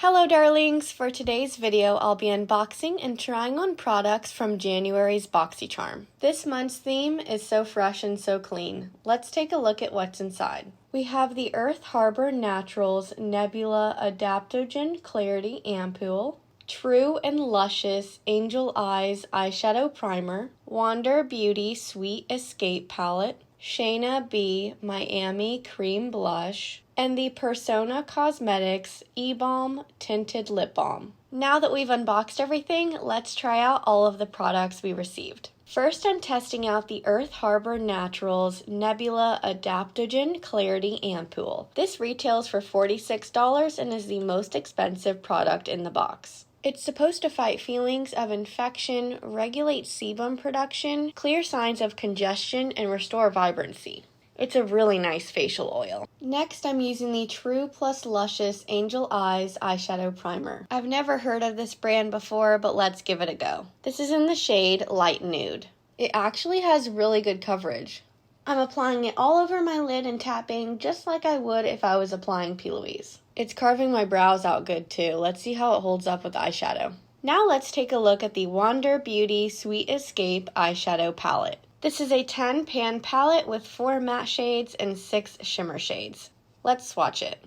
Hello darlings! For today's video, I'll be unboxing and trying on products from January's Boxycharm. This month's theme is so fresh and so clean. Let's take a look at what's inside. We have the Earth Harbor Naturals Nebula Adaptogen Clarity Ampoule, True and Luscious Angel Eyes Eyeshadow Primer, Wander Beauty Sweet Escape Palette, Shayna B Miami Cream Blush, and the Persona Cosmetics E-Balm Tinted Lip Balm. Now that we've unboxed everything, let's try out all of the products we received. First, I'm testing out the Earth Harbor Naturals Nebula Adaptogen Clarity Ampoule. This retails for $46 and is the most expensive product in the box. It's supposed to fight feelings of infection, regulate sebum production, clear signs of congestion, and restore vibrancy. It's a really nice facial oil. Next, I'm using the True plus Luscious Angel Eyes Eyeshadow Primer. I've never heard of this brand before, but let's give it a go. This is in the shade Light Nude. It actually has really good coverage. I'm applying it all over my lid and tapping just like I would if I was applying P. Louise. It's carving my brows out good too. Let's see how it holds up with eyeshadow. Now let's take a look at the Wander Beauty Sweet Escape Eyeshadow Palette. This is a 10-pan palette with 4 matte shades and 6 shimmer shades. Let's swatch it.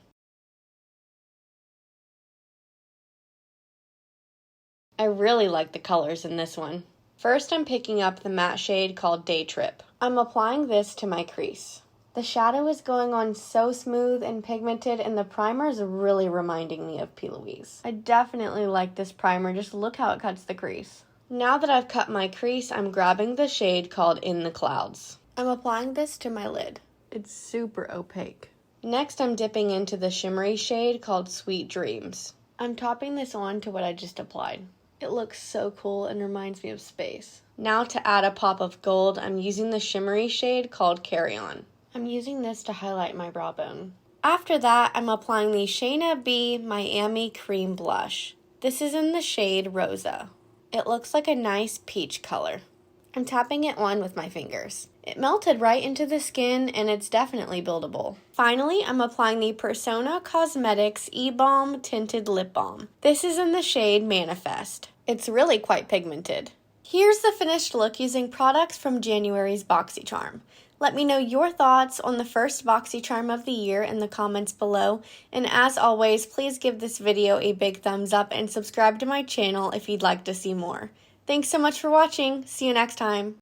I really like the colors in this one. First, I'm picking up the matte shade called Day Trip. I'm applying this to my crease. The shadow is going on so smooth and pigmented, and the primer is really reminding me of P. Louise. I definitely like this primer. Just look how it cuts the crease. Now that I've cut my crease, I'm grabbing the shade called In the Clouds. I'm applying this to my lid. It's super opaque. Next, I'm dipping into the shimmery shade called Sweet Dreams. I'm topping this on to what I just applied. It looks so cool and reminds me of space. Now to add a pop of gold, I'm using the shimmery shade called Carry On. I'm using this to highlight my brow bone. After that, I'm applying the Shayna B Miami Cream Blush. This is in the shade Rosa. It looks like a nice peach color. I'm tapping it on with my fingers. It melted right into the skin and it's definitely buildable. Finally, I'm applying the Persona Cosmetics E-Balm Tinted Lip Balm. This is in the shade Manifest. It's really quite pigmented. Here's the finished look using products from January's Boxycharm. Let me know your thoughts on the first Boxycharm of the year in the comments below, and as always, please give this video a big thumbs up and subscribe to my channel if you'd like to see more. Thanks so much for watching. See you next time.